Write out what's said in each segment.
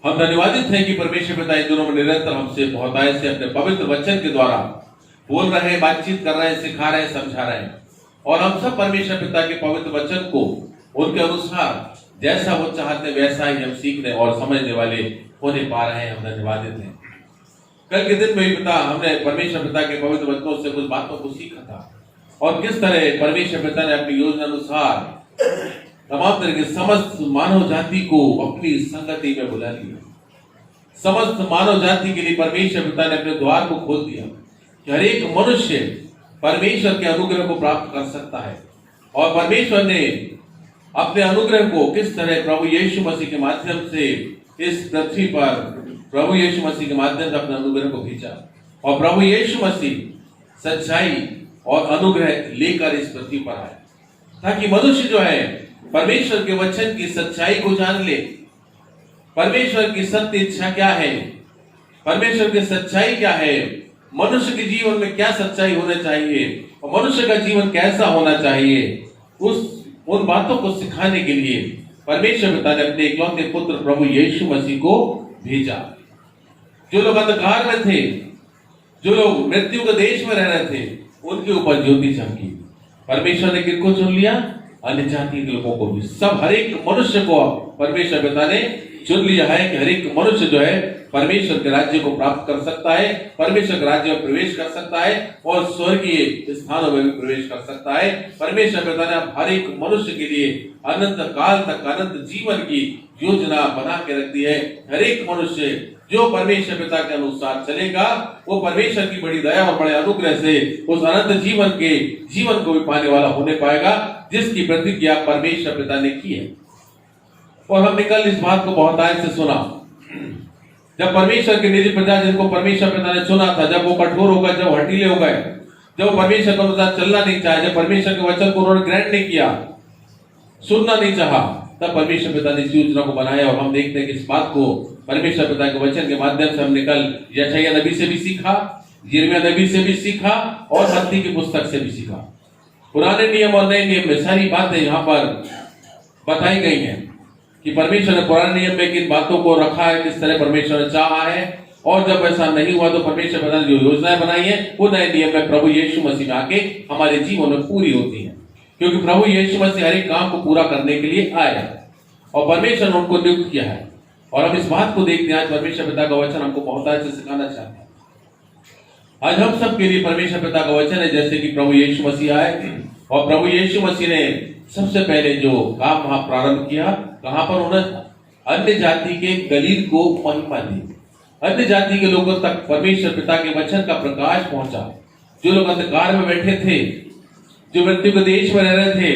हम धन्यवादित हैं कि परमेश्वर पिता इन दिनों में निरंतर हमसे बहुतायत से अपने पवित्र वचन के द्वारा बोल रहे हैं, बातचीत कर रहे हैं, सिखा रहे हैं, समझा रहे हैं। और हम सब परमेश्वर पिता के पवित्र वचन को उनके अनुसार जैसा वो चाहते वैसा ही हम सीखने और समझने वाले होने पा रहे हैं। हम धन्यवादित हैं। कल के दिन में भी पिता हमने परमेश्वर पिता के पवित्र वचनों से कुछ बातों को सीखा था और किस तरह परमेश्वर पिता ने अपनी योजना अनुसार तमाम तरह के समस्त मानव जाति को अपनी संगति में बुला लिया। समस्त मानव जाति के लिए परमेश्वर पिता ने अपने द्वार को खोल दिया कि हर एक मनुष्य परमेश्वर के अनुग्रह को प्राप्त कर सकता है। और परमेश्वर ने अपने अनुग्रह को किस तरह प्रभु यीशु मसीह के माध्यम से इस पृथ्वी पर प्रभु यीशु मसीह के माध्यम से अपने अनुग्रह को भेजा। और प्रभु यीशु मसीह सच्चाई और अनुग्रह लेकर इस पृथ्वी पर आए ताकि मनुष्य जो है परमेश्वर के वचन की सच्चाई को जान ले। परमेश्वर की सत्य इच्छा क्या है, परमेश्वर की सच्चाई क्या है, मनुष्य के जीवन में क्या सच्चाई होना चाहिए और मनुष्य का जीवन कैसा होना चाहिए, उन बातों को सिखाने के लिए परमेश्वर पिता ने अपने इकलौते पुत्र प्रभु यीशु मसीह को भेजा। जो लोग अंधकार में थे, जो लोग मृत्यु के देश में रह रहे थे, उनके ऊपर ज्योति चमकी। परमेश्वर ने किनको चुन लिया? अन्य जाति के लोगों को भी। सब हर एक मनुष्य को परमेश्वर पिता ने चुन लिया है कि हर एक मनुष्य जो है परमेश्वर के राज्य को प्राप्त कर सकता है, परमेश्वर के राज्य में प्रवेश कर सकता है और स्वर्गीय स्थानों में भी प्रवेश कर सकता है। परमेश्वर पिता ने हर एक मनुष्य के लिए अनंत काल तक अनंत जीवन की योजना बना के रख दी है। हर एक मनुष्य जो परमेश्वर पिता के अनुसार चलेगा वो परमेश्वर की बड़ी दया और बड़े अनुग्रह से उस अनंत जीवन को भी पाने वाला होने पाएगा जिसकी प्रतिज्ञा परमेश्वर पिता ने की है। और हमने कल इस बात को बहुतायत से सुना। जब परमेश्वर के निजी प्रजा जिनको परमेश्वर पिता ने चुना था, जब वो कठोर हो गए, जब हठीले हो गए, जब परमेश्वर के अनुसार चलना नहीं चाहे, जब परमेश्वर के वचन को उन्होंने ग्रहण नहीं किया, सुनना नहीं चाहा, तब परमेश्वर पिता ने इस योजना को बनाया। और हम देखते हैं कि इस बात को परमेश्वर पिता के वचन के माध्यम से हमने कल यशायाह नबी से भी सीखा, यिर्मयाह नबी से भी सीखा और मत्ती की पुस्तक से भी सीखा। पुराने नियम और नए नियम में सारी बातें यहाँ पर बताई गई हैं कि परमेश्वर ने पुराने नियम में किन बातों को रखा है, किस तरह परमेश्वर ने चाहा है, और जब ऐसा नहीं हुआ तो परमेश्वर पिता ने जो योजनाएं बनाई है वो नए नियम में प्रभु यीशु मसीह में आके हमारे जीवन में पूरी होती है। क्योंकि प्रभु यीशु मसीह हर एक काम को पूरा करने के लिए आया और परमेश्वर ने उनको नियुक्त किया है। और हम इस बात को देखते हैं, आज परमेश्वर पिता का वचन हमको बहुत अच्छे से सिखाना चाहते हैं। आज हम सब के लिए परमेश्वर पिता का वचन है जैसे कि प्रभु यीशु मसीह आए और प्रभु यीशु मसीह ने सबसे पहले जो काम वहां प्रारंभ किया, कहां पर उन्होंने अन्य जाति के गलील को महिमा दी। अन्य जाति के लोगों तक परमेश्वर पिता के वचन का प्रकाश पहुंचा। जो लोग अंधकार में बैठे थे, जो मृत्यु के देश में रह रहे थे,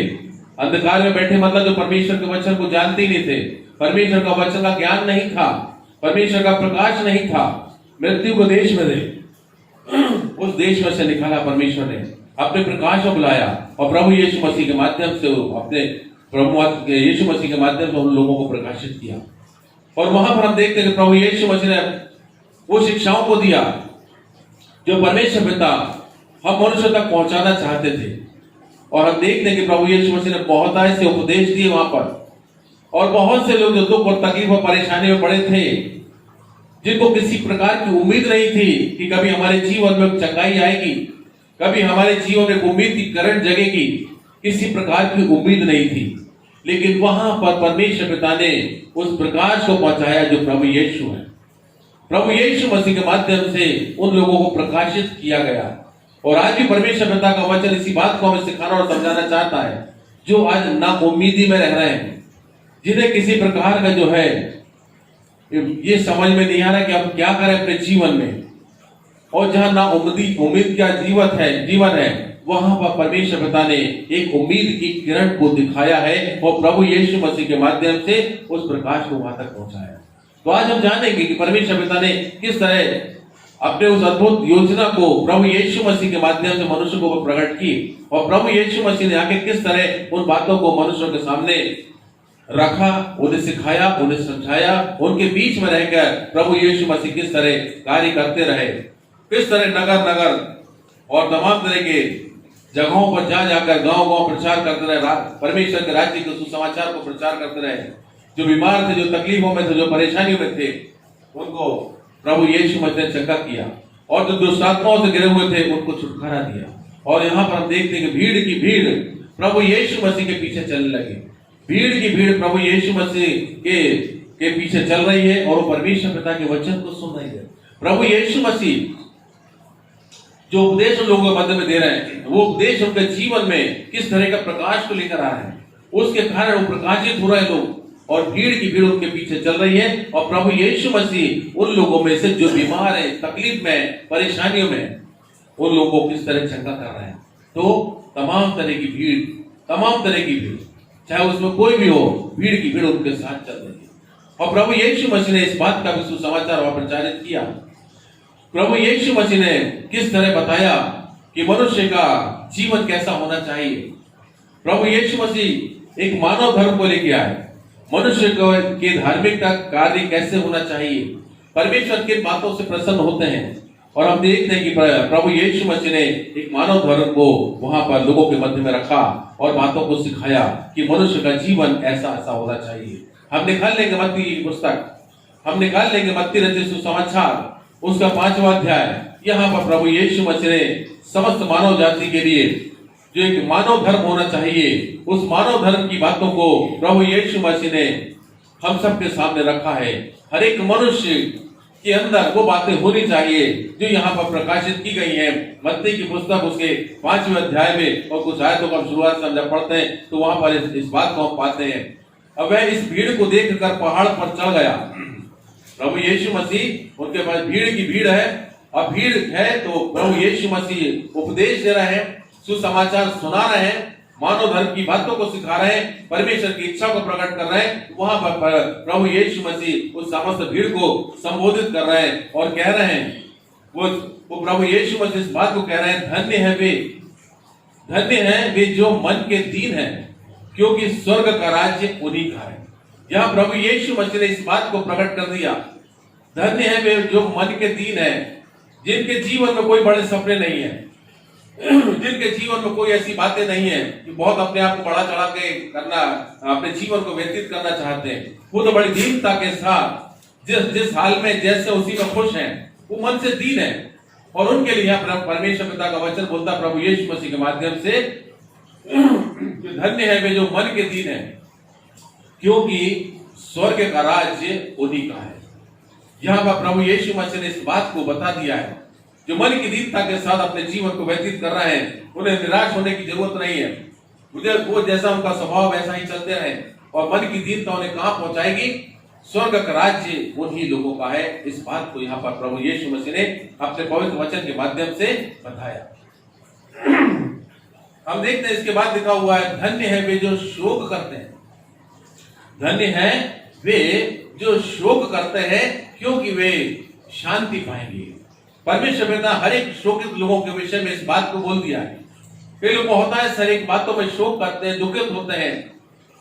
अंधकार में बैठे मतलब जो परमेश्वर के वचन को जानते ही नहीं थे, परमेश्वर का वचन का ज्ञान नहीं था, परमेश्वर का प्रकाश नहीं था, मृत्यु के देश में थे, उस देश में से निकाला परमेश्वर ने, अपने प्रकाश को बुलाया और प्रभु यीशु मसीह के माध्यम से अपने प्रभु यीशु मसीह के माध्यम से उन लोगों को प्रकाशित किया। और वहां पर हम देखते हैं कि प्रभु यीशु मसीह ने वो शिक्षाओं को दिया जो परमेश्वर पिता हम मनुष्य तक पहुंचाना चाहते थे। और हम देखते हैं कि प्रभु यीशु मसीह ने बहुत ऐसे उपदेश दिए वहां पर, और बहुत से लोग जो दुख और तकलीफ और परेशानी में पड़े थे, जिनको किसी प्रकार की उम्मीद नहीं थी कि कभी हमारे जीवन में चंगाई आएगी, कभी हमारे जीवन में उम्मीद की करंट जगेगी, किसी प्रकार की उम्मीद नहीं थी। लेकिन वहां पर परमेश्वर पिता ने उस प्रकाश को पहुंचाया जो प्रभु यीशु है। प्रभु यीशु मसीह के माध्यम से उन लोगों को प्रकाशित किया गया। और आज भी परमेश्वर पिता का वचन इसी बात को हमें सिखाना और समझाना चाहता है, जो आज ना उम्मीदी में रह रहे हैं, जिन्हें किसी प्रकार का जो है ये समझ में नहीं आ रहा कि अब क्या करें अपने जीवन में, और जहां ना उम्मीद का जीवन है, वहां पर परमेश्वर पिता ने एक उम्मीद की किरण को दिखाया है और प्रभु यीशु मसीह के माध्यम से उस प्रकाश को वहां तक पहुंचाया। तो आज हम जानेंगे कि परमेश्वर पिता ने किस तरह अपने उस अद्भुत योजना को प्रभु यीशु मसीह के माध्यम से मनुष्य को प्रकट की, और प्रभु यीशु मसीह ने आके किस तरह उन बातों को मनुष्यों के सामने रखा, उन्हें सिखाया, उन्हें समझाया। उनके बीच में रहकर प्रभु यीशु मसीह किस तरह कार्य करते रहे, किस तरह नगर और तमाम तरह के जगहों पर जाकर गांव-गांव प्रचार करते रहे, परमेश्वर के राज्य के सुसमाचार को प्रचार करते रहे। जो बीमार थे, जो तकलीफों में थे, जो परेशानियों में थे, उनको प्रभु यीशु मसीह ने चंगा किया। और जो दुष्ट आत्माओं से घिरे हुए थे उनको छुटकारा दिया। और यहाँ पर हम देखते हैं कि भीड़ की भीड़ प्रभु यीशु मसीह के पीछे चलने लगी। भीड़ की भीड़ प्रभु यीशु मसीह के पीछे चल रही है और वो परमेश्वर पिता के वचन को सुन रही है। प्रभु यीशु मसीह जो उपदेश उन लोगों के मध्य में दे रहे हैं, वो उपदेश उनके जीवन में किस तरह का प्रकाश को लेकर आ रहे हैं, उसके कारण वो प्रकाशित हो रहे लोग और भीड़ की भीड़ उनके पीछे चल रही है। और प्रभु यीशु मसीह उन लोगों में से जो बीमार है, तकलीफ में, परेशानियों में, उन लोगों को किस तरह चंगा कर रहे हैं। तो तमाम तरह की भीड़, चाहे उसमें कोई भी हो, भीड़ की भीड़ उनके साथ चल रही है। और प्रभु यीशु मसीह ने इस बात का भी सुसमाचार वहां प्रचारित किया। प्रभु यीशु मसीह ने किस तरह बताया कि मनुष्य का जीवन कैसा होना चाहिए। प्रभु यीशु मसीह एक मानव धर्म को लेके आए, मनुष्य के धार्मिकता कार्य कैसे होना चाहिए, परमेश्वर किन बातों से प्रसन्न होते हैं। और हम देखते हैं कि प्रभु यीशु मसीह ने एक मानव धर्म को वहां पर लोगों के मध्य में रखा और बातों को सिखाया कि मनुष्य का जीवन ऐसा ऐसा होना चाहिए। हम निकाल लेंगे मत्ती की पुस्तक, हम निकाल लेंगे मत्ती रचित सुसमाचार उसका 5वां अध्याय। यहाँ पर प्रभु यीशु मसीह ने समस्त मानव जाति के लिए जो एक मानव धर्म होना चाहिए, उस मानव धर्म की बातों को प्रभु यीशु मसीह ने हम सबके सामने रखा है। हर एक मनुष्य के अंदर वो बातें होनी चाहिए जो यहाँ पर प्रकाशित की गई हैं। मत्ती की पुस्तक उसके 5वें अध्याय में और कुछ आयतों का शुरुआत से हम जब पढ़ते हैं तो वहां पर इस बात को हम पाते हैं। अब वह इस भीड़ को देखकर पहाड़ पर चढ़ गया। प्रभु यीशु मसीह, उनके पास भीड़ की भीड़ है और भीड़ है तो प्रभु यीशु मसीह उपदेश दे रहे हैं, सुसमाचार सुना रहे हैं, मानव धर्म की बातों को सिखा रहे हैं, परमेश्वर की इच्छा को प्रकट कर रहे हैं। वहां पर प्रभु यीशु मसीह उस समस्त भीड़ को संबोधित कर रहे हैं और कह रहे हैं, वो प्रभु यीशु मसीह इस बात को कह रहे हैं, धन्य है वे जो मन के दीन है, क्योंकि स्वर्ग का राज्य उन्हीं का है। यहाँ प्रभु यीशु मसीह ने इस बात को प्रकट कर दिया, धन्य है वे जो मन के दीन है, जिनके जीवन में कोई बड़े सपने नहीं है, जिनके जीवन में कोई ऐसी बातें नहीं है कि बहुत अपने आप को बड़ा चढ़ा के करना, अपने जीवन को व्यतीत करना चाहते हैं। वो तो बड़ी दीनता के साथ जिस हाल में जैसे उसी में खुश हैं, वो मन से दीन है। और उनके लिए परमेश्वर पिता का वचन बोलता प्रभु यीशु मसीह के माध्यम से, धन्य है वे जो मन के दीन है, क्योंकि स्वर्ग का राज्य उन्हीं का है। यहाँ पर प्रभु यीशु मसीह ने इस बात को बता दिया है, जो मन की दीनता के साथ अपने जीवन को व्यतीत कर रहे हैं, उन्हें निराश होने की जरूरत नहीं है। वो जैसा उनका स्वभाव वैसा ही चलते रहे और मन की दीनता उन्हें कहां पहुंचाएगी, स्वर्ग का राज्य उन्हीं लोगों का है। इस बात को यहाँ पर प्रभु यीशु मसीह ने अपने पवित्र वचन के माध्यम से बताया। हम देखते हैं इसके बाद लिखा हुआ है, धन्य है वे जो शोक करते हैं, धन्य है वे जो शोक करते हैं, क्योंकि वे शांति पाएंगे। परमेश्वर पिता हर एक शोकित लोगों के विषय में इस बात को बोल दिया है। कई लोग होता है सर एक बातों में शोक करते हैं, दुखित होते हैं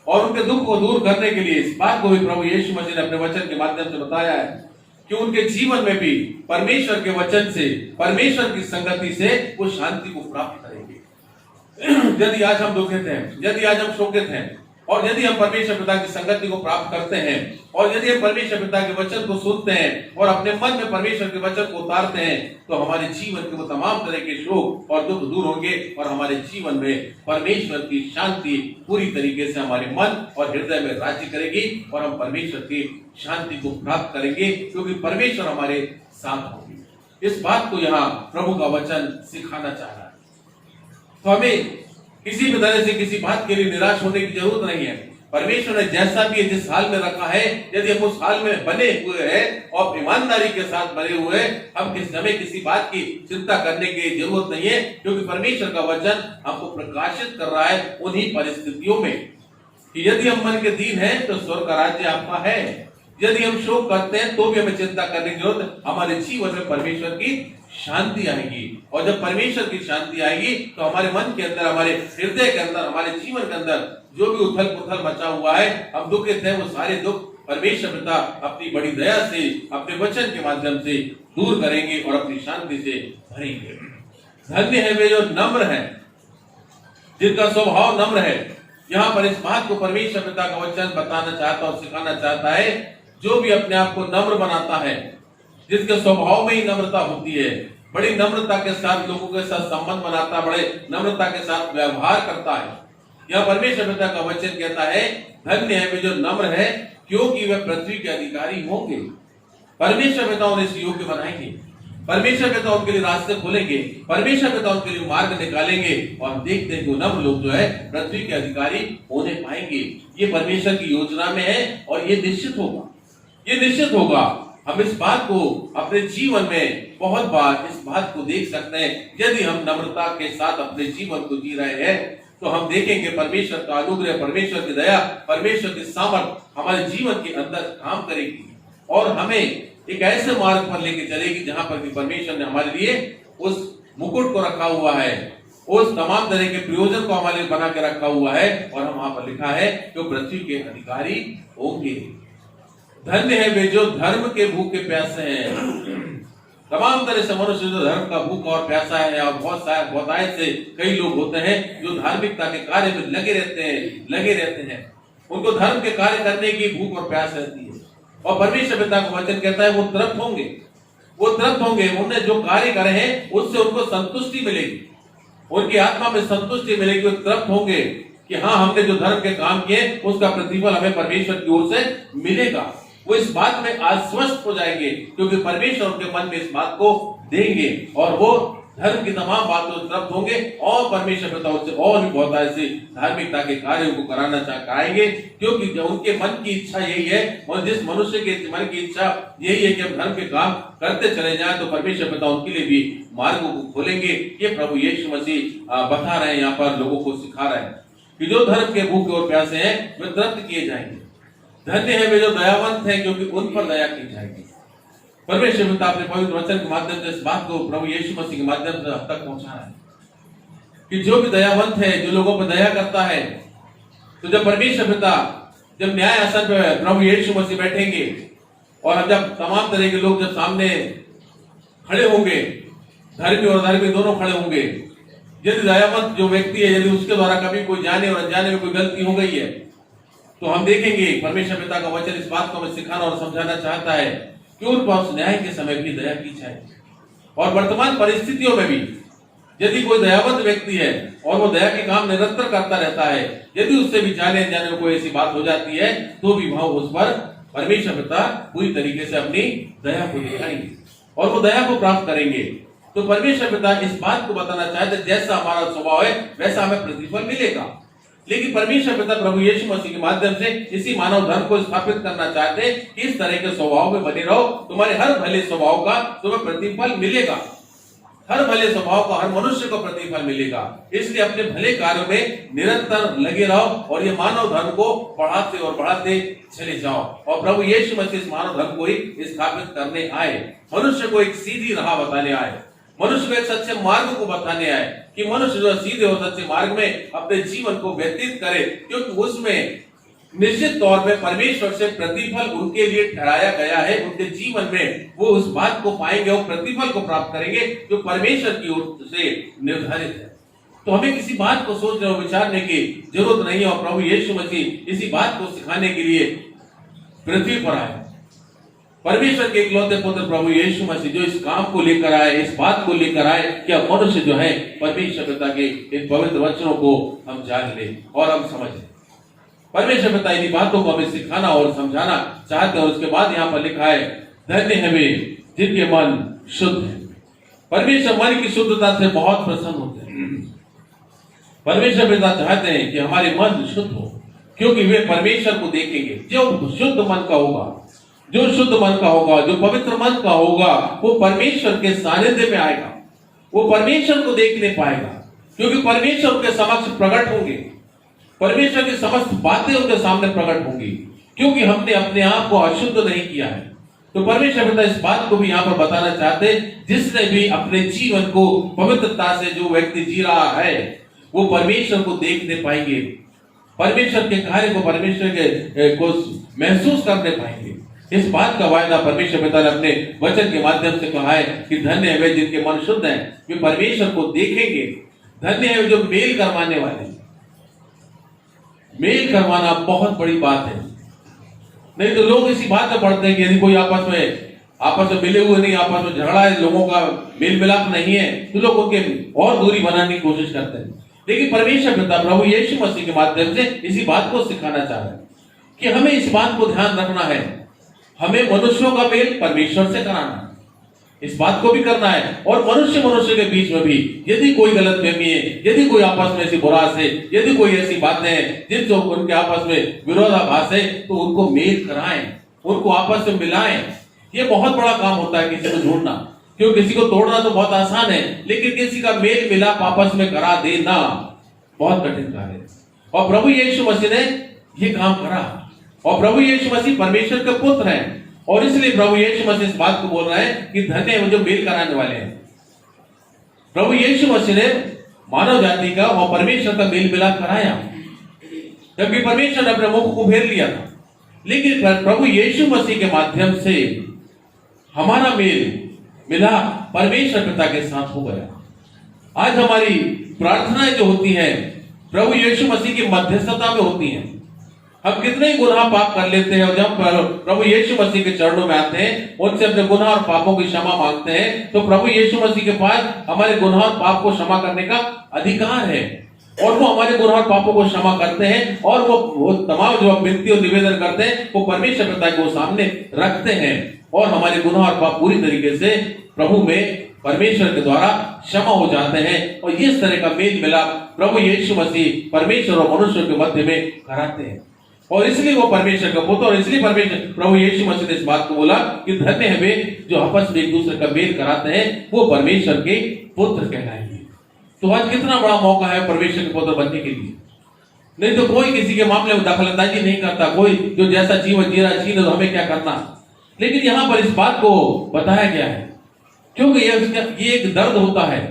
और उनके दुख को दूर करने के लिए इस बात को भी प्रभु यीशु मसीह ने अपने वचन के माध्यम से बताया है कि उनके जीवन में भी परमेश्वर के वचन से, परमेश्वर की संगति से वो शांति को प्राप्त करेंगे। यदि आज हम दुखित हैं, यदि आज हम शोकित हैं और यदि हम परमेश्वर पिता की संगति को प्राप्त करते हैं और यदि हम परमेश्वर पिता के वचन को सुनते हैं और अपने मन में परमेश्वर के वचन को उतारते हैं, तो हमारे जीवन के वो तमाम तरह के शोक और दुख दूर होंगे और हमारे जीवन में परमेश्वर की शांति पूरी तरीके से हमारे मन और हृदय में राज्य करेगी और हम परमेश्वर की शांति को प्राप्त करेंगे, क्योंकि परमेश्वर हमारे साथ होंगे। इस बात को यहाँ प्रभु का वचन सिखाना चाह रहा है। तो हमें किसी भी तरह से किसी बात के लिए निराश होने की जरूरत नहीं है। परमेश्वर ने जैसा भी जिस हाल में रखा है, यदि हम उस हाल में बने हुए हैं और ईमानदारी के साथ बने हुए हैं, हम किसी बात की चिंता करने की जरूरत नहीं है, क्योंकि परमेश्वर का वचन हमको प्रकाशित कर रहा है उन्हीं परिस्थितियों में कि यदि हम मन के दीन हैं तो स्वर्ग का राज्य आपका है। यदि हम शोक करते हैं तो भी हमें चिंता करने की जरूरत, हमारे जीवन में परमेश्वर की शांति आएगी। और जब परमेश्वर की शांति आएगी तो हमारे मन के अंदर, हमारे हृदय के अंदर, हमारे जीवन के अंदर जो भी उथल पुथल मचा हुआ है, हम दुखित हैं, वो सारे दुख परमेश्वर पिता अपनी बड़ी दया से, अपने वचन के माध्यम से दूर करेंगे और अपनी शांति से भरेंगे। धन्य है वे जो नम्र हैं, जिनका स्वभाव नम्र है, यहाँ पर इस बात को परमेश्वर पिता का वचन बताना चाहता और सिखाना चाहता है, जो भी अपने आप को नम्र बनाता है, जिसके स्वभाव में ही नम्रता होती है, बड़ी नम्रता के साथ लोगों के साथ संबंध बनाता, बड़े नम्रता के साथ व्यवहार करता है। यह परमेश्वर पिता का वचन कहता है, धन्य है वे जो नम्र है, क्योंकि वे पृथ्वी के अधिकारी होंगे। परमेश्वर पिता उन्हें इस योग्य बनाएंगे, परमेश्वर पिता उनके लिए रास्ते खोलेंगे, परमेश्वर पिता उनके लिए मार्ग निकालेंगे, और देखते हैं कि नम्र लोग जो है पृथ्वी के अधिकारी होने पाएंगे। ये परमेश्वर की योजना में है और ये निश्चित होगा, ये निश्चित होगा। हम इस बात को अपने जीवन में बहुत बार इस बात को देख सकते हैं, यदि हम नम्रता के साथ अपने जीवन को जी रहे हैं तो हम देखेंगे परमेश्वर का अनुग्रह, परमेश्वर की दया, परमेश्वर की सामर्थ हमारे जीवन के अंदर काम करेगी और हमें एक ऐसे मार्ग पर लेके चलेगी जहां पर भी परमेश्वर ने हमारे लिए उस मुकुट को रखा हुआ है, उस तमाम तरह के प्रयोजन को हमारे लिए बना के रखा हुआ है, और हम वहां पर लिखा है कि पृथ्वी के अधिकारी होंगे। धन्य है वे जो धर्म के भूखे प्यासे हैं। तमाम तरह से मनुष्य जो धर्म का भूखा और प्यासा है, और बहुत से कई लोग होते हैं जो धार्मिकता के कार्य में लगे रहते हैं। उनको धर्म के कार्य करने की भूख और प्यास रहती है, और परमेश्वर पिता का वचन कहता है वो तृप्त होंगे, उन्होंने जो कार्य करे हैं उससे उनको संतुष्टि मिलेगी, उनकी आत्मा में संतुष्टि मिलेगी, वो तृप्त होंगे कि हाँ, हमने जो धर्म के काम किए उसका प्रतिफल हमें परमेश्वर की ओर से मिलेगा। वो इस बात में आश्वस्त हो जाएंगे क्योंकि परमेश्वर उनके मन में इस बात को देंगे, और वो धर्म की तमाम बातों से तृप्त होंगे, और परमेश्वर पिता उससे और भी बहुत ऐसे धार्मिकता के कार्यों को कराएंगे, क्योंकि जो उनके मन की इच्छा यही है, और जिस मनुष्य के मन की इच्छा यही है कि हम धर्म के काम करते चले जाएं, तो परमेश्वर पिता उनके लिए भी मार्गों को खोलेंगे। ये प्रभु यीशु मसीह बता रहे हैं, यहाँ पर लोगों को सिखा रहे हैं कि जो धर्म के भूखे और प्यासे हैं वे तृप्त किए जाएंगे। धन्य है वे जो दयावंत हैं, क्योंकि उन पर दया की जाएगी। परमेश्वर पिता अपने पवित्र वचन के माध्यम से इस बात को प्रभु यीशु मसीह के माध्यम से अब तक पहुंचा रहा है कि जो भी दयावंत है, जो लोगों पर दया करता है, तो जब परमेश्वर पिता जब न्याय आसन पे प्रभु यीशु मसीह बैठेंगे, और जब तमाम तरह के लोग जब सामने खड़े होंगे, धर्मी और अधर्मी दोनों खड़े होंगे, यदि दयावंत जो व्यक्ति है, यदि उसके द्वारा कभी कोई जाने और अनजाने में कोई गलती हो गई है, तो हम देखेंगे परमेश्वर पिता का वचन इस बात को हमें सिखाना और समझाना चाहता है कि उन पर उस न्याय के समय भी दया की जाए। और वर्तमान परिस्थितियों में भी यदि कोई दयावंत व्यक्ति है और वो दया के काम निरंतर करता रहता है, यदि उससे भी जाने अनजाने में कोई ऐसी बात हो जाती है, तो भी वह उस पर परमेश्वर पिता पूरी तरीके से अपनी दया को दिखाएंगे और वो दया को प्राप्त करेंगे। तो परमेश्वर पिता इस बात को बताना चाहते हैं, जैसा हमारा स्वभाव है वैसा हमें प्रतिफल मिलेगा। लेकिन परमेश्वर पिता प्रभु यीशु मसीह के माध्यम से इसी मानव धर्म को स्थापित करना चाहते हैं कि इस तरह के स्वभाव में बने रहो, तुम्हारे हर भले स्वभाव का तुम्हें प्रतिफल मिलेगा, हर भले स्वभाव का हर मनुष्य को प्रतिफल मिलेगा। इसलिए अपने भले कार्यों में निरंतर लगे रहो और ये मानव धर्म को बढ़ाते और बढ़ाते चले जाओ। और प्रभु यीशु मसीह इस मानव धर्म को ही स्थापित करने आए, मनुष्य को एक सीधी राह बताने आए, मनुष्य को एक सच्चे मार्ग को बताने आए कि मनुष्य जो सीधे और सच्चे मार्ग में अपने जीवन को व्यतीत करे, क्योंकि उसमें निश्चित तौर पे परमेश्वर से प्रतिफल उनके लिए ठहराया गया है। उनके जीवन में वो उस बात को पाएंगे और प्रतिफल को प्राप्त करेंगे जो परमेश्वर की ओर से निर्धारित है। तो हमें किसी बात को सोचने और विचारने की जरूरत नहीं है, और प्रभु यीशु मसीह इसी बात को सिखाने के लिए पृथ्वी पर आए। परमेश्वर के इकलौते पुत्र प्रभु यीशु मसीह जो इस काम को लेकर आए, इस बात को लेकर आए कि अब मनुष्य जो है परमेश्वर पिता के इन पवित्र वचनों को हम जान ले और हम समझ ले। परमेश्वर पिता इन्हीं बातों को हमें सिखाना और समझाना चाहते हैं। उसके बाद यहाँ पर लिखा है, धन्य है वे जिनके मन शुद्ध है। परमेश्वर मन की शुद्धता से बहुत प्रसन्न होते हैं। परमेश्वर पिता चाहते हैं कि हमारे मन शुद्ध हो, क्योंकि वे परमेश्वर को देखेंगे। जो शुद्ध मन का होगा, जो शुद्ध मन का होगा, जो पवित्र मन का होगा, वो परमेश्वर के सानिध्य में आएगा, वो परमेश्वर को देखने पाएगा, क्योंकि परमेश्वर उनके समक्ष प्रकट होंगे, परमेश्वर की समस्त बातें उनके सामने प्रकट होंगी, क्योंकि हमने अपने आप को अशुद्ध नहीं किया है। तो परमेश्वर पिता इस बात को भी यहाँ पर बताना चाहते हैं, जिसने भी अपने जीवन को पवित्रता से जो व्यक्ति जी रहा है वो परमेश्वर को देखने पाएंगे, परमेश्वर के कार्य को, परमेश्वर के को महसूस करने पाएंगे। इस बात का वायदा परमेश्वर पिता ने अपने वचन के माध्यम से कहा है कि धन्य है वे जिनके मन शुद्ध हैं, वे परमेश्वर को देखेंगे। धन्य है जो मेल करवाने वाले, मेल करवाना बहुत बड़ी बात है। नहीं तो लोग इसी बात में पढ़ते हैं कि यदि कोई आपस में मिले हुए नहीं, आपस में झगड़ा है, लोगों का मेल मिलाप नहीं है, तो लोग उनके और दूरी बनाने की कोशिश करते हैं। लेकिन परमेश्वर पिता प्रभु यीशु मसीह के माध्यम से इसी बात को सिखाना चाह रहे हैं कि हमें इस बात को ध्यान रखना है, हमें मनुष्यों का मेल परमेश्वर से कराना है, इस बात को भी करना है। और मनुष्य के बीच में भी यदि कोई गलतफहमी है, यदि कोई आपस में ऐसी बुरास है, यदि कोई ऐसी बातें हैं जिनसे उनके आपस में विरोधाभास है, तो उनको मेल कराएं, उनको आपस में मिलाएं। ये बहुत बड़ा काम होता है किसी को जोड़ना, क्योंकि किसी को तोड़ना तो बहुत आसान है, लेकिन किसी का मेल मिलाप आपस में करा देना बहुत कठिन कार्य है। और प्रभु यीशु मसीह ने ये काम करा, और प्रभु यीशु मसीह परमेश्वर के पुत्र हैं, और इसलिए प्रभु यीशु मसीह इस बात को बोल रहे हैं कि धन्य है वो जो मेल कराने वाले हैं। प्रभु यीशु मसीह ने मानव जाति का और परमेश्वर का मेल मिलाप कराया, जबकि परमेश्वर ने अपने मुख को फेर लिया था। लेकिन प्रभु यीशु मसीह के माध्यम से हमारा मेल मिला परमेश्वर पिता के साथ हो गया। आज हमारी प्रार्थनाएं जो होती हैं प्रभु यीशु मसीह की मध्यस्थता में होती हैं। हम कितने ही गुनाह पाप कर लेते हैं, और जब प्रभु यीशु मसीह के चरणों में आते हैं, उनसे अपने गुनाह और पापों की क्षमा मांगते हैं, तो प्रभु यीशु मसीह के पास हमारे गुनाह और पाप को क्षमा करने का अधिकार है, और वो हमारे गुनाह और पापों को क्षमा करते हैं। और वो तमाम जो विनती और निवेदन करते हैं वो परमेश्वर पिता को सामने रखते हैं, और हमारे गुनाह और पाप पूरी तरीके से प्रभु में परमेश्वर के द्वारा क्षमा हो जाते हैं। और इस तरह का मेल मिलाप प्रभु यीशु मसीह परमेश्वर और मनुष्य के मध्य में कराते हैं, और इसलिए वो परमेश्वर का पुत्र, और इसलिए परमेश्वर प्रभु यीशु मसीह ने इस बात को बोला कि धन्य है वे जो आपस में एक दूसरे का मेल कराते हैं, वो परमेश्वर के पुत्र कहलाएंगे। तो आज कितना बड़ा मौका है परमेश्वर के पुत्र बनने के लिए। नहीं तो कोई किसी के मामले में दखलंदाजी नहीं करता, कोई जो जैसा जीवन जी रहा जीने, तो हमें क्या करना। लेकिन यहाँ पर इस बात को बताया गया है, क्योंकि ये एक दर्द होता है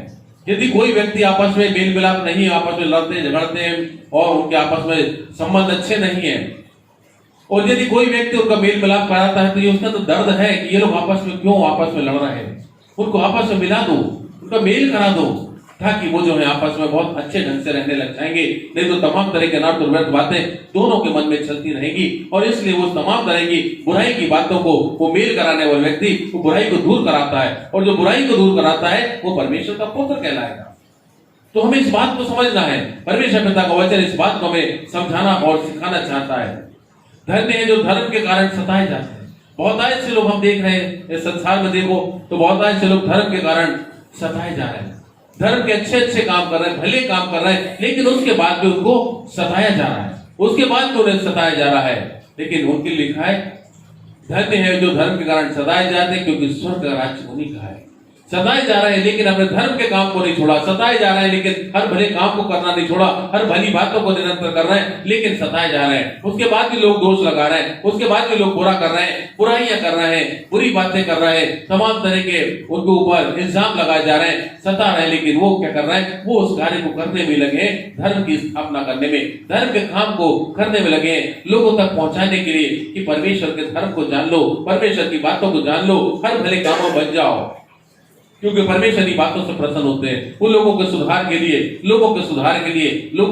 यदि कोई व्यक्ति आपस में मेल मिलाप नहीं, आपस में लड़ते झगड़ते हैं और उनके आपस में संबंध अच्छे नहीं है, और यदि कोई व्यक्ति उनका मेल मिलाप कराता है, तो ये उसका तो दर्द है कि ये लोग आपस में क्यों आपस में लड़ रहे हैं। उनको आपस में मिला दो, उनका मेल करा दो, ताकि वो जो है आपस में बहुत अच्छे ढंग से रहने लग जाएंगे। नहीं तो तमाम तरह के अनर्थ और व्यर्थ बातें दोनों के मन में चलती रहेगी, और इसलिए वो तमाम तरह की बुराई की बातों को वो मेल कराने वाला व्यक्ति वो बुराई को दूर कराता है, और जो बुराई को दूर कराता है वो परमेश्वर का पुत्र कहलाएगा। तो हमें इस बात को समझना है, परमेश्वर पिता का वचन इस बात को हमें समझाना और सिखाना चाहता है। धन्य है जो धर्म के कारण सताए जाते हैं। बहुत ऐसे लोग हम देख रहे हैं इस संसार में, देखो तो बहुत ऐसे लोग धर्म के कारण सताए जा रहे हैं, धर्म के अच्छे काम कर रहे हैं, भले काम कर रहे हैं, लेकिन उसके बाद भी उनको सताया जा रहा है, उसके बाद भी उन्हें सताया जा रहा है। लेकिन उनके लिखा है धन्य है जो धर्म के कारण सताए जाते हैं, क्योंकि स्वर्ग का राज्य उन्हीं का है। सताए जा रहे हैं लेकिन अपने धर्म के काम को नहीं छोड़ा, सताए जा रहे हैं लेकिन हर भले काम को करना नहीं छोड़ा, हर भली बातों को निरंतर कर रहे हैं, लेकिन सताए जा रहे हैं। उसके बाद भी लोग दोष लगा रहे हैं, उसके बाद भी लोग बुरा कर रहे हैं, बुराइयां कर रहे हैं, बुरी बातें कर रहे हैं, तमाम तरह के उनके ऊपर इल्जाम लगाए जा रहे हैं, सता रहे हैं। लेकिन वो क्या कर रहे हैं, वो उस कार्य को करने में लगे, धर्म की स्थापना करने में, धर्म के काम को करने में लगे, लोगों तक पहुंचाने के लिए कि परमेश्वर के धर्म को जान लो, परमेश्वर की बातों को जान लो, हर भले कामों में बन जाओ, क्योंकि परमेश्वर की बातों से प्रसन्न होते हैं। वो लोगों के सुधार के लिए, लोगों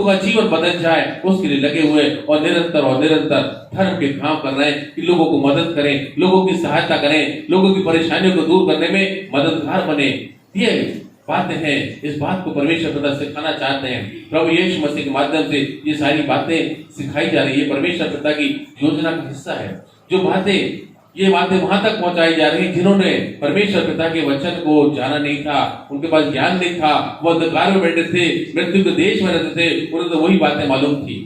का जीवन बदल जाए, उसके लिए लगे हुए और निरंतर धर्म के काम कर रहे हैं कि लोगों को मदद करें, लोगों की सहायता करें, लोगों की परेशानियों को दूर करने में मददगार बने। ये बातें हैं, इस बात को परमेश्वर पिता सिखाना चाहते हैं। प्रभु यीशु मसीह के माध्यम से ये सारी बातें सिखाई जा रही है, परमेश्वर पिता की योजना का हिस्सा है। ये बातें वहां तक पहुंचाई जा रही है जिन्होंने परमेश्वर पिता के वचन को जाना नहीं था, उनके पास ज्ञान नहीं था, वो अंधकार में बैठे थे, मृत्यु के देश में रहते थे, उन्हें तो वही बातें मालूम थी,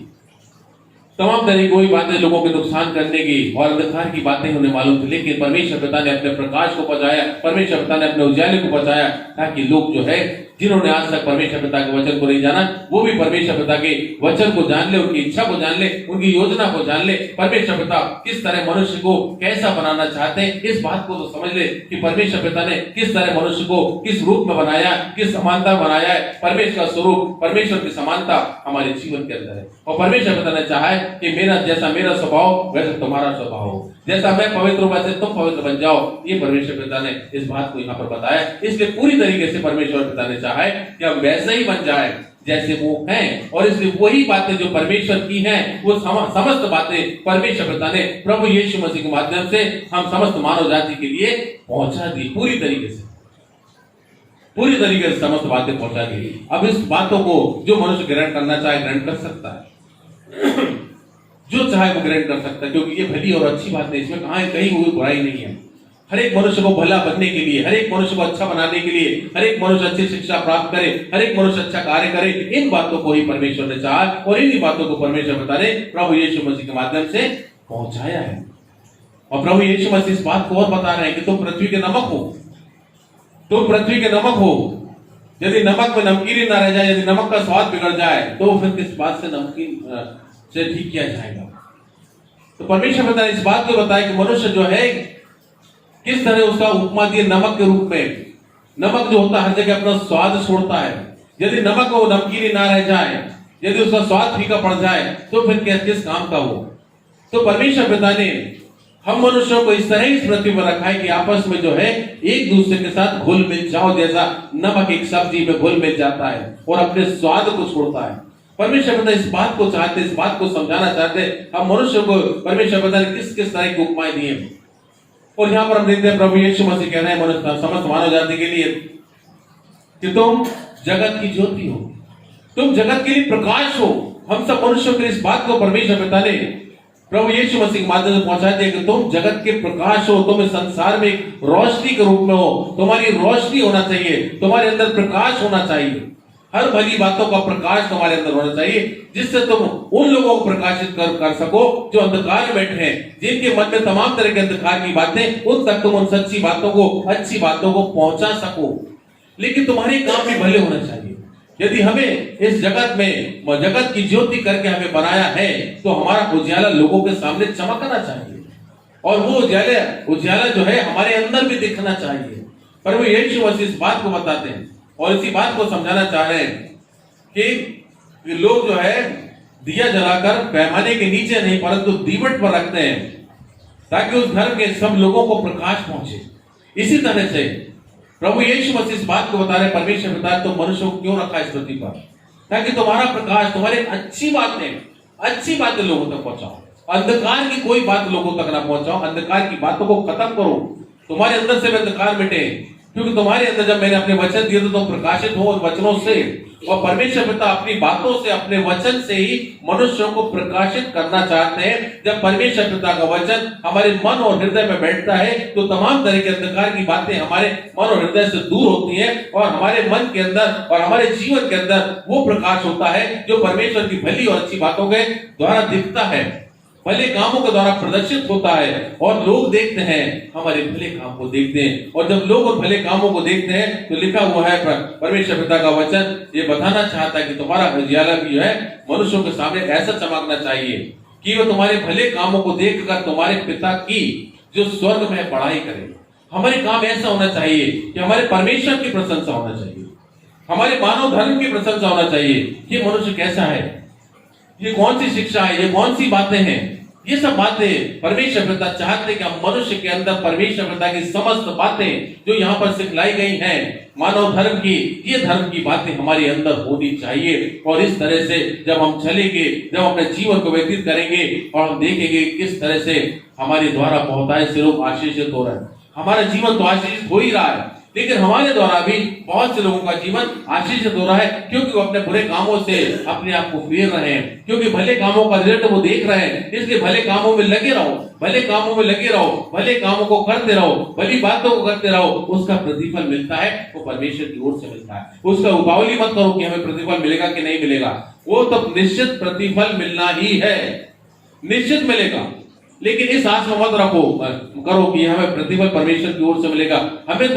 तमाम तरह की वही बातें लोगों के नुकसान करने की और अंधकार की बातें उन्हें मालूम थी। लेकिन परमेश्वर पिता ने अपने प्रकाश को पहुंचाया, परमेश्वर पिता ने अपने उजाले को पहुंचाया, ताकि लोग जो है जिन्होंने आज तक परमेश्वर पिता के वचन को नहीं जाना, वो भी परमेश्वर पिता के वचन को जान ले, उनकी इच्छा को जान ले, उनकी योजना को जान ले। परमेश्वर पिता किस तरह मनुष्य को कैसा बनाना चाहते हैं, इस बात को तो समझ ले कि परमेश्वर पिता ने किस तरह मनुष्य को किस रूप में बनाया, किस समानता बनाया है। परमेश्वर का स्वरूप, परमेश्वर की समानता हमारे जीवन के अंदर है, और परमेश्वर पिता ने चाहा है कि जैसा मेरा स्वभाव वैसा तुम्हारा स्वभाव हो, जैसा मैं पवित्र हूं वैसे तुम पवित्र बन जाओ। ये परमेश्वर पिता ने इस बात को यहाँ पर बताया, इसलिए पूरी तरीके से परमेश्वर पिता ने चाहा है कि हम वैसे ही बन जाए जैसे वो हैं, और इसलिए वही बातें जो परमेश्वर की हैं वो समस्त बातें परमेश्वर पिता ने प्रभु यीशु मसीह के माध्यम से हम समस्त मानव जाति के लिए पहुंचा दी, पूरी तरीके से समस्त बातें पहुंचा दी। अब इस बातों को जो मनुष्य ग्रहण करना चाहे ग्रहण कर सकता है, जो चाहे वो ग्रहण कर सकता है, क्योंकि ये भली और अच्छी बात है, इसमें कहीं कोई बुराई नहीं है। हर एक मनुष्य को भला बनने के लिए, हर एक मनुष्य को अच्छा बनाने के लिए, हर एक मनुष्य अच्छी शिक्षा प्राप्त करे, हर एक मनुष्य अच्छा कार्य करे, इन बातों को ही परमेश्वर ने चाहा और इन्हीं बातों को परमेश्वर पिता ने प्रभु यीशु मसीह के माध्यम से पहुंचाया है। और प्रभु यीशु मसीह इस बात को और बता रहे हैं कि तुम पृथ्वी के नमक हो, तुम पृथ्वी के नमक हो। यदि नमक में नमकीन ना रह जाए, यदि नमक का स्वाद बिगड़ जाए, तो फिर किस बात से नमकीन से ठीक किया जाएगा। तो परमेश्वर पिता ने इस बात को बताया कि मनुष्य जो है किस तरह उसका उपमा दिए नमक के रूप में। नमक जो होता है हर जगह अपना स्वाद छोड़ता है। यदि नमक वो नमकीन ना रह जाए, यदि उसका स्वाद फीका पड़ जाए, तो फिर किस काम का हो। तो परमेश्वर पिता ने हम मनुष्यों को इस तरह इस पृथ्वी पर रखा है कि आपस में जो है एक दूसरे के साथ घुल मिल जाओ, जैसा नमक एक सब्जी में घुल मिल जाता है और अपने स्वाद को छोड़ता है। परमेश्वर पिता इस बात को चाहते, इस बात को समझाना चाहते हम मनुष्य को। परमेश्वर पिता ने किस किस तरह की उपमाएं दी है, और यहां पर हम देखते हैं प्रभु यीशु मसीह कह रहे हैं मनुष्य समस्त मानव जाति के लिए कि तुम जगत की ज्योति हो, तुम जगत के लिए प्रकाश हो। हम सब मनुष्यों के इस बात को परमेश्वर पिता ने प्रभु यीशु मसीह के माध्यम से पहुंचा दिया कि तुम जगत के प्रकाश हो, तुम इस संसार में एक रोशनी के रूप में हो। तुम्हारी रोशनी होना चाहिए, तुम्हारे अंदर प्रकाश होना चाहिए, हर भली बातों का प्रकाश तुम्हारे अंदर होना चाहिए, जिससे तुम उन लोगों को प्रकाशित कर सको जो अंधकार में बैठे हैं, जिनके मन में तमाम तरह के अंधकार की बातें, उन तक तुम उन सच्ची बातों को, अच्छी बातों को पहुंचा सको। लेकिन तुम्हारे काम भी भले होना चाहिए। यदि हमें इस जगत में जगत की ज्योति करके हमें बनाया है, तो हमारा उजाला लोगों के सामने चमकना चाहिए, और वो उजाला जो है हमारे अंदर भी दिखना चाहिए। पर वो यीशु मसीह इस बात को बताते हैं और इसी बात को समझाना चाह रहे हैं कि लोग जो है दिया जलाकर पैमाने के नीचे नहीं परंतु दीवट पर रखते हैं, ताकि उस घर के सब लोगों को प्रकाश पहुंचे। इसी तरह से प्रभु यीशु मसीह इस बात को बता रहे, परमेश्वर बता तो मनुष्यों को क्यों रखा इस पृथ्वी पर, ताकि तुम्हारा प्रकाश, तुम्हारे अच्छी बातें लोगों तक पहुंचाओ। अंधकार की कोई बात लोगों तक ना पहुंचाओ, अंधकार की बातों को खत्म करो, तुम्हारे अंदर से अंधकार मिटे। क्योंकि तुम्हारे अंदर जब मैंने अपने वचन दिए तो तुम प्रकाशित हो उन वचनों से, और परमेश्वर पिता अपनी बातों से, अपने वचन से ही मनुष्यों को प्रकाशित करना चाहते हैं। जब परमेश्वर पिता का वचन हमारे मन और हृदय में बैठता है, तो तमाम तरह के अंधकार की बातें हमारे मन और हृदय से दूर होती हैं, और हमारे मन के अंदर और हमारे जीवन के अंदर वो प्रकाश होता है जो परमेश्वर की भली और अच्छी बातों के द्वारा दिखता है, भले कामों के द्वारा प्रदर्शित होता है। और लोग देखते हैं, हमारे भले काम को देखते हैं, और जब लोग उन भले कामों को देखते हैं तो लिखा हुआ है परमेश्वर पिता का वचन ये बताना चाहता है कि तुम्हारा उजियाला भी है मनुष्यों के सामने ऐसा चमकना चाहिए कि वो तुम्हारे भले कामों को देखकर तुम्हारे पिता की जो स्वर्ग में बड़ाई करे। हमारे काम ऐसा होना चाहिए कि हमारे परमेश्वर की प्रशंसा होना चाहिए, हमारे मानव धर्म की प्रशंसा होना चाहिए। ये मनुष्य कैसा है, ये कौन सी शिक्षा है, ये कौन सी बातें हैं, ये सब बातें परमेश्वर पिता चाहते हैं कि हम मनुष्य के अंदर परमेश्वर पिता की समस्त बातें जो यहाँ पर सिखलाई गई हैं मानव धर्म की, ये धर्म की बातें हमारे अंदर होनी चाहिए। और इस तरह से जब हम चलेंगे, जब अपने जीवन को व्यतीत करेंगे और हम देखेंगे किस तरह से हमारे द्वारा बहुतायत से लोग आशीषित हो रहे हैं। हमारा जीवन तो आशीषित हो ही रहा है, लेकिन हमारे द्वारा भी बहुत से लोगों का जीवन आशीषित हो रहा है, क्योंकि वो अपने बुरे कामों से अपने आप को फेर रहे हैं, क्योंकि भले कामों का रिजल्ट वो देख रहे हैं। इसलिए भले कामों में लगे रहो, भले कामों में लगे रहो, भले कामों को करते रहो, भली बातों को करते रहो, उसका प्रतिफल मिलता है वो परमेश्वर की ओर से मिलता है। उसका उतावली मत करो कि हमें प्रतिफल मिलेगा कि नहीं मिलेगा, वो तो निश्चित प्रतिफल मिलना ही है, निश्चित मिलेगा। लेकिन इस आस में मत करो कि हमें प्रतिफल परमेश्वर की ओर से मिलेगा। हमने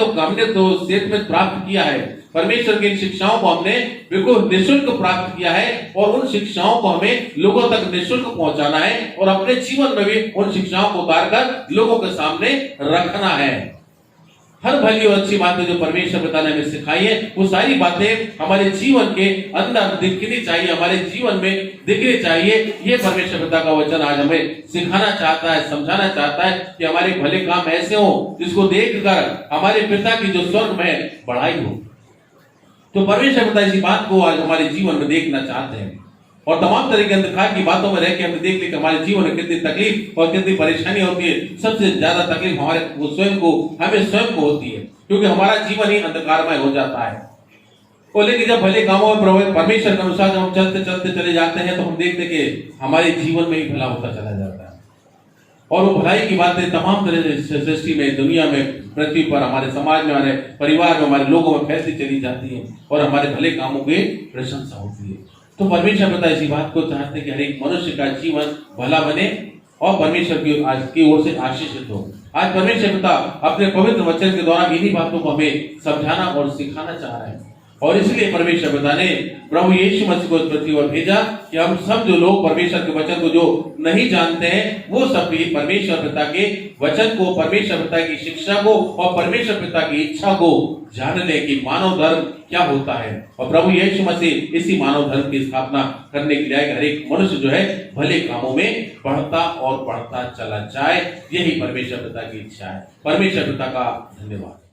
तो सेठ में प्राप्त किया है, परमेश्वर की इन शिक्षाओं को हमने बिल्कुल निःशुल्क प्राप्त किया है, और उन शिक्षाओं को हमें लोगों तक निःशुल्क पहुंचाना है, और अपने जीवन में भी उन शिक्षाओं को उतारकर लोगों के सामने रखना है। हर भली और अच्छी बातें जो परमेश्वर पिता ने हमें सिखाई है, वो सारी बातें हमारे जीवन के अंदर दिखनी चाहिए, हमारे जीवन में दिखनी चाहिए। ये परमेश्वर पिता का वचन आज हमें सिखाना चाहता है, समझाना चाहता है कि हमारे भले काम ऐसे हो जिसको देखकर हमारे पिता की जो स्वर्ग में बढ़ाई हो। तो परमेश्वर पिता इसी बात को आज हमारे जीवन में देखना चाहते हैं और तमाम तरह के अंधकार की बातों में रह के हमने देख लिया हमारे जीवन में कितनी तकलीफ और कितनी परेशानी होती है। सबसे ज्यादा तकलीफ हमें स्वयं को होती है, क्योंकि हमारा जीवन ही अंधकारमय हो जाता है। और लेकिन जब भले कामों में परमेश्वर के अनुसार जब हम चलते चलते चले जाते हैं तो हम देखते कि हमारे जीवन में ही भला होता चला जाता है और वो भलाई की बातें तमाम तरह से सृष्टि में, दुनिया में, पृथ्वी पर, हमारे समाज में, हमारे परिवार में, हमारे लोगों में फैलती चली जाती है और हमारे भले कामों की प्रशंसा होती है। तो परमेश्वर पिता इसी बात को चाहते हैं कि हर एक मनुष्य का जीवन भला बने और परमेश्वर की ओर से आशीषित हो। आज परमेश्वर पिता अपने पवित्र वचन के द्वारा इन्हीं बातों को हमें समझाना और सिखाना चाह रहे हैं और इसलिए परमेश्वर पिता ने प्रभु यीशु मसीह को इस पृथ्वी पर भेजा कि हम सब जो लोग परमेश्वर के वचन को जो नहीं जानते हैं वो सब भी परमेश्वर पिता के वचन को, परमेश्वर पिता की शिक्षा को और परमेश्वर पिता की इच्छा को जान ले कि मानव धर्म क्या होता है। और प्रभु यीशु मसीह इसी मानव धर्म की स्थापना करने के लिए हर एक मनुष्य जो है भले कामों में बढ़ता और बढ़ता चला जाए। यही परमेश्वर पिता की इच्छा है। परमेश्वर पिता का धन्यवाद।